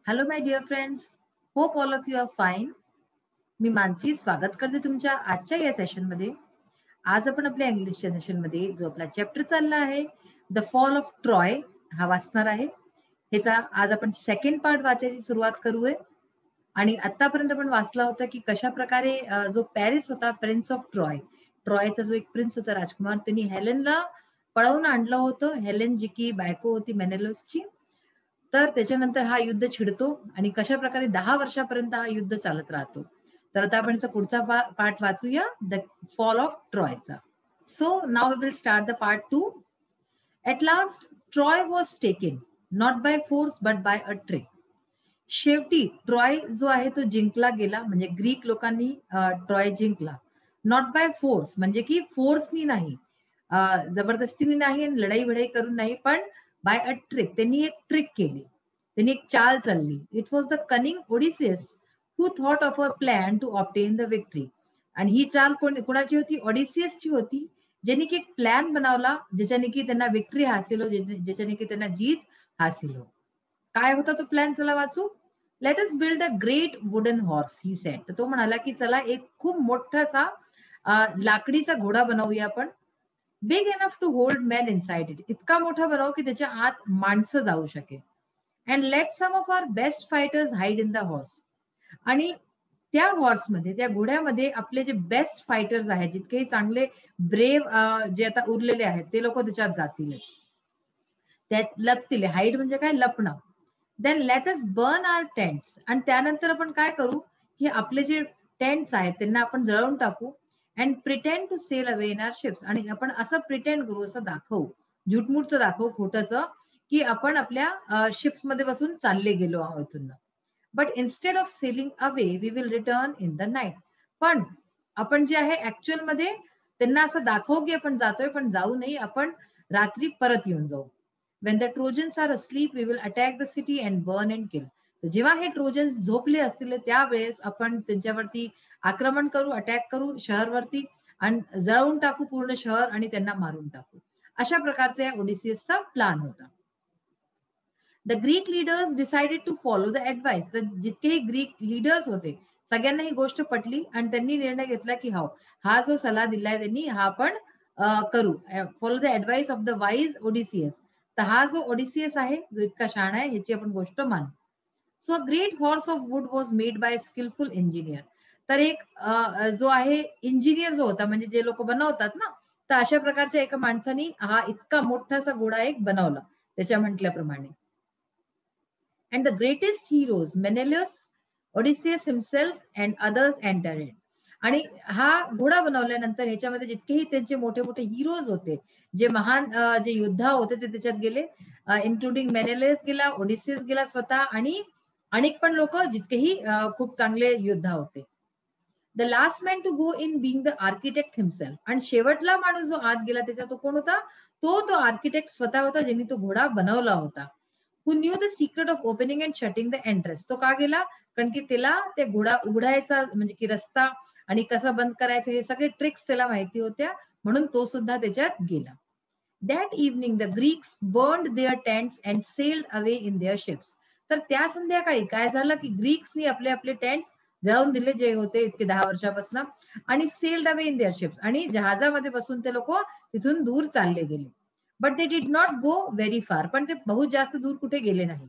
Hello my dear friends, hope all of you are fine. मी मानसी स्वागत करते तुमच्या आजच्या या सेशनमध्ये. आज आपण आपल्या इंग्लिशच्या सेशनमध्ये जो आपला चॅप्टर चालला आहे द फॉल ऑफ ट्रॉय हा वाचणार आहे. ह्याचा आज आपण सेकंड पार्ट वाचायची सुरुवात करूया. आणि आतापर्यंत आपण वाचला होता की कशा प्रकारे जो पॅरिस होता, प्रिन्स ऑफ ट्रॉय, ट्रॉयचा जो एक प्रिन्स होता राजकुमार, त्यांनी हेलेनला पळवून आणलं होतं. हेलेन जी की बायको होती मेनेलोसची. तर त्याच्यानंतर हा युद्ध छिडतो आणि कशा प्रकारे 10 वर्षापर्यंत हा युद्ध चालत राहतो. तर आता आपण याचा पुढचा पार्ट वाचूया, द फॉल ऑफ ट्रॉयचा. So now we will start the part 2. At last, Troy was taken, not by force but by a trick. शेवटी ट्रॉय जो आहे तो जिंकला गेला, म्हणजे ग्रीक लोकांनी ट्रॉय जिंकला. नॉट बाय फोर्स म्हणजे की फोर्सनी नाही, जबरदस्तीने नाही आणि लढाई वढाई करून नाही, पण बाय अ ट्रिक, त्यांनी एक ट्रिक केली, त्यांनी एक चाल चालली. It was the cunning Odysseus who thought of a plan to obtain the victory. आणि ही चाल कोणाची होती? ओडिसियसची होती, ज्यांनी की एक प्लॅन बनवला ज्याच्याने की त्यांना विक्ट्री हासिल हो, ज्याच्याने की त्यांना जीत हासिल हो. काय होता तो प्लॅन? चला वाचू. Let us build a great wooden horse, he said. तर तो म्हणाला की चला एक खूप मोठासा लाकडीचा घोडा बनवूया आपण. Big enough to hold man inside it, इतका मोठा बनवू की त्याच्या आत माणसं जाऊ शकेल. And let some of our best fighters hide in the horse. आणि त्या हॉर्समध्ये, त्या घोड्यामध्ये आपले जे बेस्ट फायटर्स आहेत, जितके चांगले ब्रेव जे आता उरलेले आहेत, ते लोक त्याच्यात जातील, त्यात लपतील. हाईड म्हणजे काय? लपणं. देन लेट अस बर्न आवर टेंट्स. आणि त्यानंतर आपण काय करू की आपले जे टेंट्स आहेत त्यांना आपण जळवून टाकू. And pretend to sail away in our ships. आणि आपण असं प्रिटेंड करू, असं दाखवू, झुटमुटचं दाखवू, खोटंच, की आपण आपल्या शिप्स मध्ये बसून चालले गेलो आहोत इथून. But instead of sailing away we will return in the night. पण आपण जे आहे ऍक्च्युअल मध्ये त्यांना असं दाखवू की आपण जातोय, पण जाऊ नये, आपण रात्री परत येऊन जाऊ. When the Trojans are asleep, we will attack the city and burn and kill. जेव्हा हे ट्रोजन्स झोपले असतील त्यावेळेस आपण त्यांच्यावरती आक्रमण करू, अटॅक करू शहरवरती, आणि जळवून टाकू पूर्ण शहर आणि त्यांना मारून टाकू. अशा प्रकारचा या ओडिसियसचा प्लॅन होता. The Greek leaders decided to follow the advice. तर जितकेही ग्रीक लीडर्स होते सगळ्यांना ही गोष्ट पटली आणि त्यांनी निर्णय घेतला की हा जो सल्ला दिलाय त्यांनी, हा आपण करू. Follow the advice of the wise Odysseus. तर हा जो ओडिसियस आहे, जो इतका शहाणा आहे, ह्याची आपण गोष्ट मानू. So a great horse of wood was made by skilful engineer. तर एक जो आहे इंजिनियर जो होता, म्हणजे जे लोक बनवतात ना, तर अशा प्रकारच्या एका माणसाने हा इतका मोठासा घोडा एक बनवला त्याच्या म्हटल्याप्रमाणे. And the greatest heroes, Menelaus, Odysseus himself and others entered it. आणि हा घोडा बनवल्यानंतर ह्याच्यामध्ये जितकेही त्यांचे मोठे मोठे हिरोज होते, जे महान जे योद्धा होते, ते त्याच्यात गेले. इन्क्लुडिंग मेनेलस गेला, ओडिसियस गेला स्वतः, आणि अनेक पण लोक जितकेही खूप चांगले योद्धा होते. The last man to go in being the architect himself. आणि शेवटला माणूस जो आत गेला त्याचा तो कोण होता? तो आर्किटेक्ट स्वतः होता, ज्यांनी तो घोडा बनवला होता. Who knew the secret of opening and shutting the entrance. तो का गेला? कारण की त्याला ते घोडा उघडायचा, म्हणजे की रस्ता आणि कसा बंद करायचा, हे सगळे ट्रिक्स त्याला माहिती होत्या, म्हणून तो सुद्धा त्याच्यात गेला. That evening the Greeks burned their tents and sailed away in their ships. तर त्या संध्याकाळी काय झालं की ग्रीक्सनी आपले आपले टेंट्स जळवून दिले, जे होते इतके 10 वर्षापासून, आणि sailed away in their ships, आणि जहाजामध्ये बसून ते लोक तिथून दूर चालले गेले. But they did not go very far. पण ते बहुत जास्त दूर कुठे गेले नाही.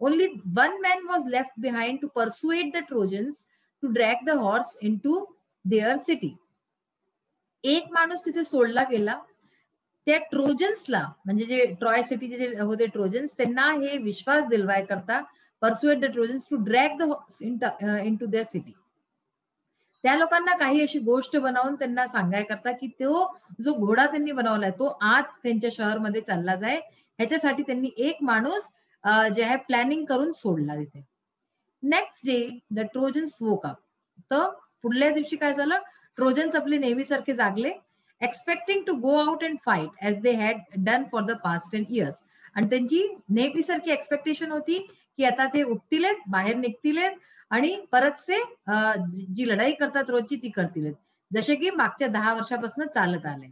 Only one man was left behind to persuade the Trojans to drag the horse into their city. एक माणूस तिथे सोडला गेला. त्या ट्रोजन्सला, म्हणजे जे ट्रॉय सिटीचे जे होते ट्रोजन्स, त्यांना हे विश्वास दिलवाय करता, persuade the Trojans to drag the horse into their city. त्या लोकांना काही अशी गोष्ट बनवून त्यांना सांगाय करता की तो जो घोडा त्यांनी बनवलाय तो आत त्यांच्या शहरमध्ये चालला जाय, ह्याच्यासाठी त्यांनी एक माणूस जे आहे प्लॅनिंग करून सोडला तिथे. Next day the Trojans woke up. तर पुढल्या दिवशी काय झालं? ट्रोजन्स आपले नेहमीसारखे जागले, expecting to go out and fight as they had done for the past 10 years. आणि त्यांची नेहमीसारखी एक्सपेक्टेशन होती की आता ते उठतील, बाहेर निघतील आणि परतसे जी लढाई करतात रोजची ती करतील, जसे की मागच्या 10 वर्षापासून चालत आले.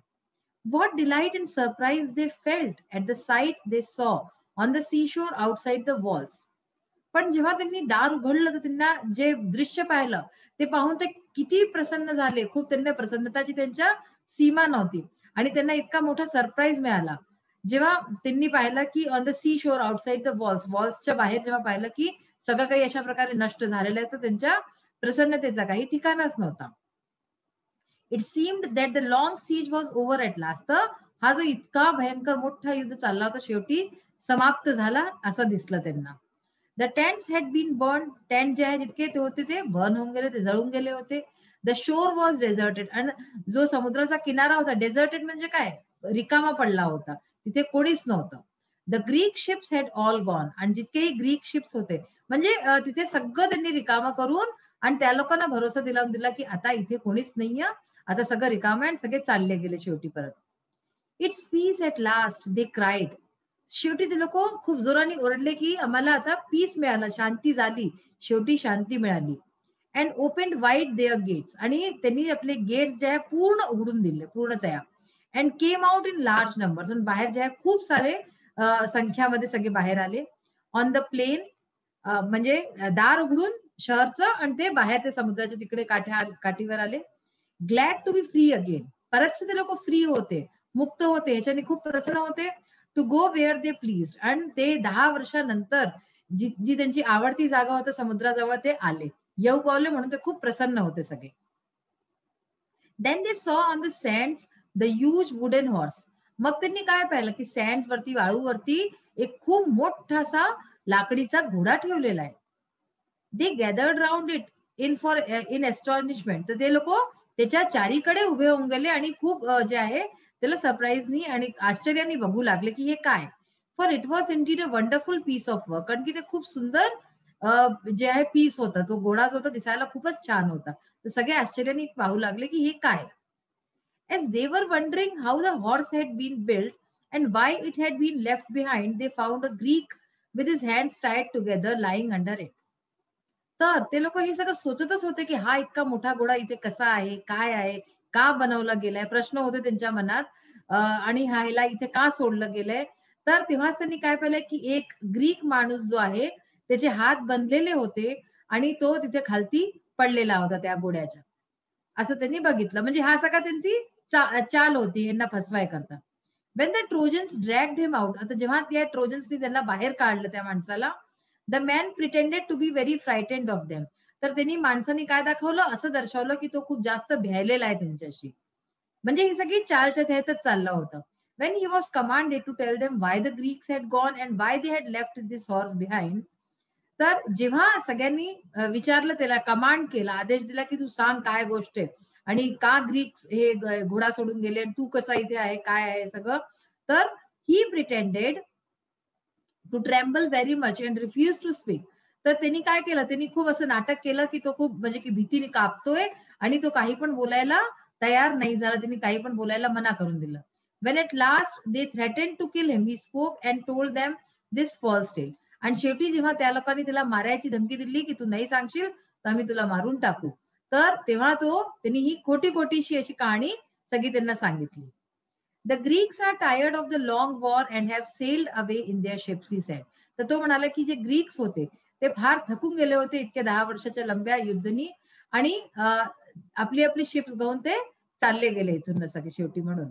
What delight and surprise they felt at the sight they saw on the sea shore outside the walls. पण जेव्हा त्यांनी दार उघडलं तर त्यांना जे दृश्य पाहिलं ते पाहून ते किती प्रसन्न झाले. खूप त्यांना प्रसन्नताची त्यांच्या सीमा नव्हती आणि त्यांना इतका मोठा सरप्राईज मिळाला. जेव्हा त्यांनी पाहिलं की on the sea shore outside the वॉल्सच्या बाहेर जेव्हा पाहिलं की सगळं काही अशा प्रकारे नष्ट झालेलं आहे, तर त्यांच्या प्रसन्नतेचा काही ठिकाणच नव्हता. It seemed that the long siege was over at last. तर हा जो इतका भयंकर मोठा युद्ध चालला होता शेवटी समाप्त झाला असं दिसलं त्यांना. The tents had been burn. Tent जे आहे जितके ते होते ते बर्न होऊन गेले, ते जळून गेले होते. The shore was deserted. आणि जो समुद्राचा किनारा होता डेझर्टेड म्हणजे काय, रिकामा पडला होता, तिथे कोणीच नव्हतं. The Greek ships had all gone. आणि जितकेही ग्रीक शिप्स होते म्हणजे तिथे सगळं त्यांनी रिकामा करून आणि त्या लोकांना भरोसा दिलावून दिला की आता इथे कोणीच नाहीये, आता सगळं रिकामं आहे आणि सगळे चालले गेले शेवटी परत. It's peace at last they cried. शेवटी ते लोक खूप जोराने ओरडले की आम्हाला आता पीस मिळालं, शांती झाली, शेवटी शांती मिळाली. And open wide their gates. आणि त्यांनी आपले गेट्स जे आहे पूर्ण उघडून दिले पूर्णतया. And came out in large numbers. आणि बाहेर जे आहे खूप सारे संख्यामध्ये सगळे बाहेर आले. ऑन द प्लेन, म्हणजे दार उघडून शहरचं आणि ते बाहेर ते समुद्राच्या तिकडे काठीवर आले. Glad to be free again. परत ते लोक फ्री होते, मुक्त होते, ह्याच्याने खूप प्रसन्न होते. To go where they please. आणि ते 10 वर्षानंतर जी जी त्यांची आवडती जागा होती समुद्राजवळ ते आले, येऊ पावले म्हणून ते खूप प्रसन्न होते सगळे. Then they saw on the sands the huge wooden horse. मग त्यांनी काय पाहिलं की सँड्स वरती, वाळूवरती एक खूप मोठासा लाकडीचा घोडा ठेवलेला आहे. दे गॅदर्ड राउंड इट इन एस्टॉनिशमेंट. तर ते लोक त्याच्या चारीकडे उभे होऊन गेले आणि खूप जे आहे त्याला सरप्राईजनी आणि आश्चर्याने बघू लागले की हे काय. For it was indeed a wonderful piece of work. कारण की ते खूप सुंदर जे आहे पीस होता, तो घोडा जो होता दिसायला खूपच छान होता. तर सगळे आश्चर्याने पाहू लागले की हे काय. As they were wondering how the horse had been built and why it had been left behind, they found a Greek with his hands tied together lying under it. तर ते लोक हे सगळं सोचतच होते की हा इतका मोठा घोडा इथे कसा आहे, काय आहे, का बनवला गेलाय, प्रश्न होते त्यांच्या मनात. आणि ह्याला इथे का सोडलं गेलंय. तर तेव्हाच त्यांनी काय पाहिलंय की एक ग्रीक माणूस जो आहे त्याचे हात बंधलेले होते आणि तो तिथे खालती पडलेला होता त्या घोड्याच्या. असं त्यांनी बघितलं. म्हणजे हा सगळा त्यांची चाल होती यांना फसवायकरता. When the Trojans dragged him out. आता जेव्हा त्या ट्रोजन्सनी त्यांना बाहेर काढलं त्या माणसाला, the man pretended to be very frightened of them. तर त्यांनी माणसाने काय दाखवलं, असं दर्शवलं की तो खूप जास्त भ्यायलेला आहे त्यांच्याशी. म्हणजे ही सगळी चालच्या ह्यातच चाललं होतं. When he was commanded to tell them why the Greeks had gone and why they had left this horse behind. तर जेव्हा सगळ्यांनी विचारलं, त्याला कमांड केला, आदेश दिला की तू सांग काय गोष्ट आहे आणि का ग्रीक्स हे घोडा सोडून गेले आणि तू कसा इथे आहे, काय आहे सगळं. तर he pretended to tremble very much and refuse to speak. तर त्यांनी काय केलं, त्यांनी खूप असं नाटक केलं की तो खूप म्हणजे की भीतीने कापतोय आणि तो काही पण बोलायला तयार नाही झाला. त्यांनी काही पण बोलायला मना करून दिलं. When at last they threaten to kill him, he spoke and told them this false tale. आणि शेवटी जेव्हा त्या लोकांनी त्याला मारायची धमकी दिली की तू नाही सांगशील तर आम्ही तुला मारून टाकू, तर तेव्हा त्यांनी ही खोटी खोटीशी अशी कहाणी सगळी त्यांना सांगितली. The Greeks are tired of the long war and have sailed away in their ships, he said. तर तो म्हणाला की जे ग्रीक्स होते ते फार थकून गेले होते इतक्या 10 वर्षाच्या लंब्या युद्धनी आणि आपली आपली शिप्स घेऊन ते चालले गेले इथून सगळे शेवटी म्हणून.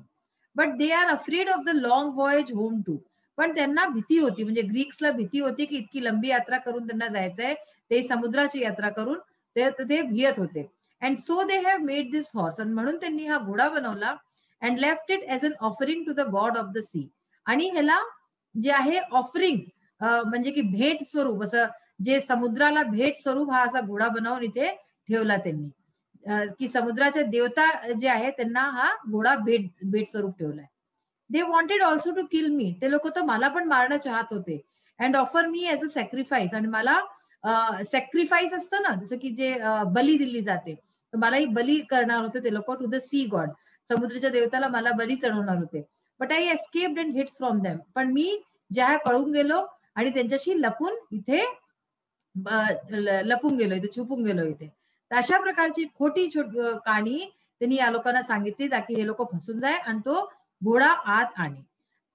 But they are afraid of the long voyage home too. पण त्यांना भीती होती, म्हणजे ग्रीक्सला भीती होती की इतकी लंबी यात्रा करून त्यांना जायचंय, ते समुद्राची यात्रा करून ते भियत होते. And so they have made this horse. आणि म्हणून त्यांनी हा घोडा बनवला and left it as an offering to the god of the sea. आणि ह्याला जे आहे ऑफरिंग, म्हणजे की भेट स्वरूप, असं जे समुद्राला भेट स्वरूप हा असा घोडा बनवून इथे ठेवला त्यांनी. की समुद्राच्या देवता जे आहे त्यांना हा घोडा भेट भेट स्वरूप ठेवलाय. They wanted also to kill me. ते लोक तर मला पण मारणं चाहत होते. And offer me as a sacrifice. आणि मला सॅक्रिफाईस असतं ना, जसं की जे बली दिली जाते, तर मलाही बली करणार होते ते लोक टू द सी गॉड. समुद्राच्या देवताला मला बली चढवणार होते. बट आय एस्केप्ड अँड हिड फ्रॉम देम. पण मी जे आहे पळून गेलो आणि त्यांच्याशी लपून इथे लपून गेलो इथे, छुपून गेलो इथे. तर अशा प्रकारची खोटी कहाणी त्यांनी या लोकांना सांगितली ताकी हे लोक फसून जाय आणि तो घोडा आत आणे.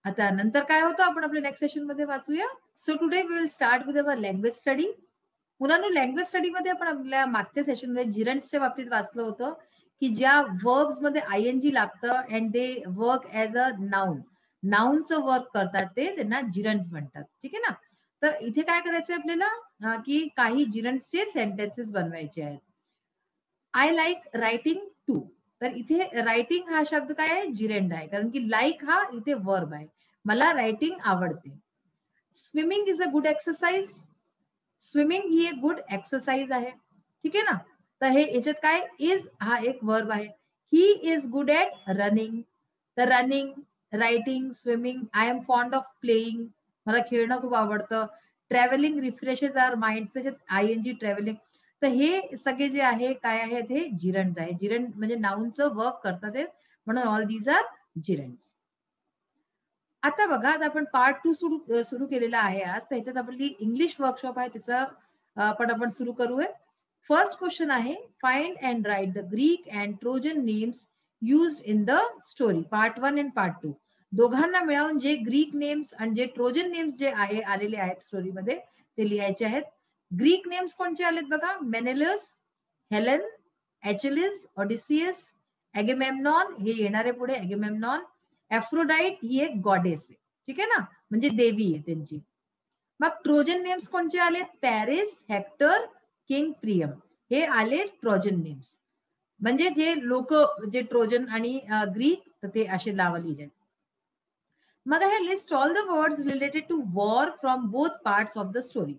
आता नंतर काय होतं आपण आपल्या नेक्स्ट सेशन मध्ये वाचूया. So today we will start with our language study. मुलांनो, लँग्वेज स्टडी मध्ये आपण आपल्या मागच्या सेशन मध्ये जिरंड्सच्या बाबतीत वाचलं होतं की ज्या वर्ब्स मध्ये आयएनजी लागतं and they work as a noun, नाउनचं वर्क करतात ते त्यांना जिरंड्स म्हणतात. ठीक आहे ना. तर इथे काय करायचंय आपल्याला की काही जिरंड्सचे सेंटेन्सेस बनवायचे आहेत. I like writing too. तर इथे रायटिंग हा शब्द काय आहे, जिरेंड आहे, कारण की लाईक हा इथे वर्ब आहे. मला रायटिंग आवडते. Swimming is a good exercise. Swimming ही एक गुड एक्सरसाइज आहे. ठीक आहे ना. तर हे याच्यात काय, इज हा एक वर्ब आहे. He is good at running. तर running, writing, swimming. I am fond of playing. मला खेळणं खूप आवडतं. Travelling refreshes our mind. त्याच्यात आय एन जी ट्रॅव्हलिंग. तर हे सगळे जे आहे काय आहेत, हे जिरंड्स आहे. जिरंड म्हणजे नाउनचं वर्क करतात ते, म्हणून ऑल दीज आर जिरंड्स. आता बघा, आता आपण पार्ट 2 सुरू केलेला आहे आज. त्याच्यात आपली इंग्लिश वर्कशॉप आहे, त्याचा आपण सुरू करूया. फर्स्ट क्वेश्चन आहे, find and write the Greek and Trojan names used in the story. Part 1 and part 2 दोघांना मिळवून जे ग्रीक नेम्स आणि जे ट्रोजन नेम्स जे आहे आलेले आहेत स्टोरीमध्ये ते लिहायचे आहेत. ग्रीक नेम्स कोणते आलेत बघा, मेनेलस, हेलन, एचलिस, ऑडिसियस, अगेमेम्नॉन, हे येणारे पुढे अगेमेम्नॉन. एफ्रोडाईट ही एक गॉडेस आहे. ठीक आहे ना, म्हणजे देवी आहे त्यांची. मग ट्रोजन नेम्स कोणते आले, पॅरिस, हेक्टर, किंग प्रियम, हे आले ट्रोजन नेम्स. म्हणजे जे लोक जे ट्रोजन आणि ग्रीक, तर ते असे लावले. मग आहे list all the words related to war from both parts of the story.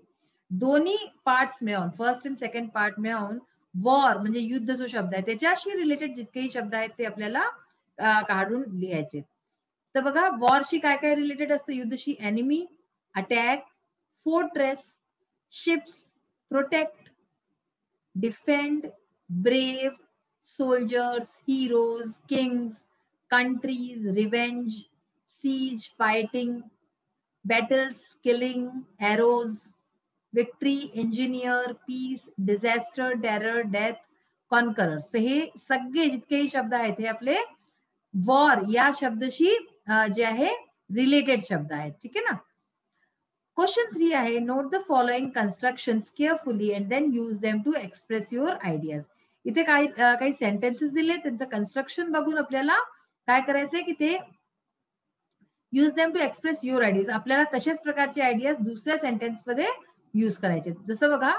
दोन्ही पार्ट्स मिळवून, फर्स्ट अँड सेकंड पार्ट मिळवून वॉर म्हणजे युद्ध जो शब्द आहे त्याच्याशी रिलेटेड जितकेही शब्द आहेत ते आपल्याला काढून लिहायचे. तर बघा, वॉरशी काय काय रिलेटेड असतं युद्धशी, enemy, attack, fortress, ships, protect, defend, brave, soldiers, heroes, kings, countries, revenge, siege, fighting, battles, killing, arrows, victory, engineer, peace, disaster, terror, death, conquerors. तर हे सगळे जितकेही शब्द आहेत हे आपले वॉर या शब्दाशी जे आहे रिलेटेड शब्द आहेत. ठीक आहे ना. क्वेश्चन 3 आहे, note the following constructions carefully and then use them to express your ideas. इथे काही सेंटेन्सेस दिले, त्यांचं कन्स्ट्रक्शन बघून आपल्याला काय करायचंय की ते use them to express your ideas, आपल्याला तशाच प्रकारचे आयडियाज दुसऱ्या सेंटेन्स मध्ये यूज करायचे. जसं बघा,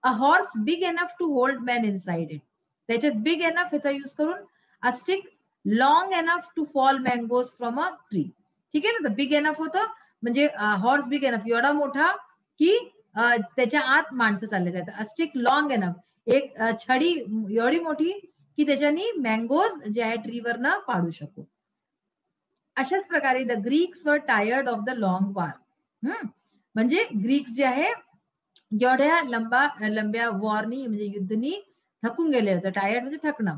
a horse big enough to hold man inside it. त्याच्यात बिग एनफ ह्याचा यूज करून a stick long enough to fall mangoes from a tree. ठीक आहे ना. तर बिग एनफ होतं म्हणजे हॉर्स बिग एनफ, एवढा मोठा की त्याच्या आत माणसं चालले जातात. अ स्टिक लॉंग एनफ, एक छडी एवढी मोठी की त्याच्यानी मँगोज जे आहे ट्रीवरनं पाडू शकू. अशाच प्रकारे the Greeks were tired of the long war. म्हणजे ग्रीक्स जे आहे एवढ्या लंब्या वॉरनी म्हणजे युद्धनी थकून गेले होते. टायर्ड म्हणजे थकणं.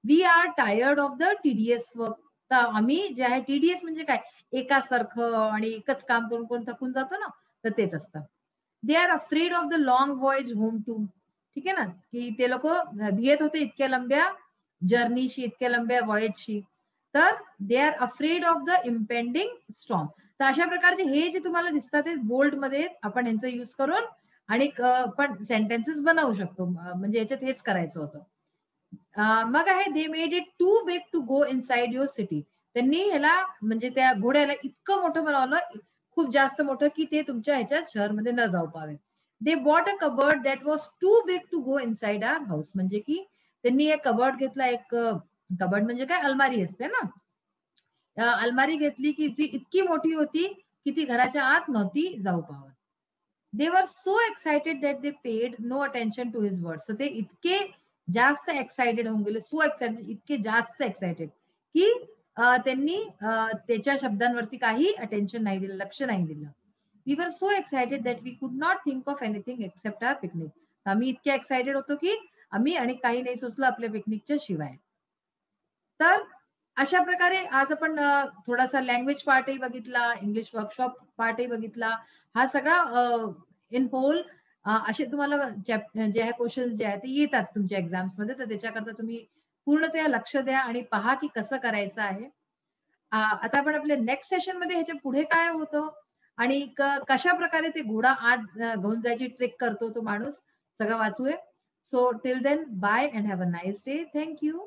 We are tired of the TDS work. तर आम्ही जे आहे, टीडीएस म्हणजे काय, एकासारखं आणि एकच काम करून कोण थकून जातो ना, तर तेच असतं. They are afraid of the long voyage home too. ठीक आहे ना, की ते लोक भियत होते इतक्या लंब्या जर्नीशी, इतक्या लंब्या वॉयजशी. तर दे are afraid of the impending storm. तर अशा प्रकारचे हे जे तुम्हाला दिसतात ते बोल्ड मध्ये आपण यांचा युज करून आणि पण सेंटेन्सेस बनवू शकतो. म्हणजे याच्यात हेच करायचं होतं. मग आहे, they made it too big to go inside your city. त्यांनी ह्याला म्हणजे त्या घोड्याला इतकं मोठं बनवलं, खूप जास्त मोठं की ते तुमच्या ह्याच्यात शहरमध्ये न जाऊ पावे. They bought a cupboard that was too big to go inside our house. म्हणजे की त्यांनी एक कबर्ड घेतला, एक कबर्ड म्हणजे काय, अलमारी असते ना. अलमारी घेतली की जी इतकी मोठी होती की ती घराच्या आत नव्हती जाऊ पावत. They were so excited that they paid no attention to his words. ते इतके जास्त एक्साइटेड होऊन गेले, सो एक्साइटेड, इतके जास्त एक्साइटेड की त्यांनी त्याच्या शब्दांवरती काही अटेन्शन नाही दिलं, लक्ष नाही दिलं. We were so excited that we could not think of anything except our picnic. आम्ही इतके एक्साइटेड होतो की आम्ही आणि काही नाही सुचलं आपल्या पिकनिकच्या शिवाय. तर अशा प्रकारे आज आपण थोडासा लँग्वेज पार्टही बघितला, इंग्लिश वर्कशॉप पार्टही बघितला. हा सगळा इन होल असे तुम्हाला जे आहे क्वेश्चन्स जे आहेत ते येतात तुमच्या एक्झाम्स मध्ये. तर त्याच्याकरता तुम्ही पूर्णतः लक्ष द्या आणि पहा की कसं करायचं आहे. आता आपण आपल्या नेक्स्ट सेशन मध्ये ह्याच्या पुढे काय होतं आणि कशा प्रकारे ते घोडा आत घेऊन जायची ट्रिक करतो तो माणूस, सगळं वाचूया. So till then bye and have a nice day. Thank you.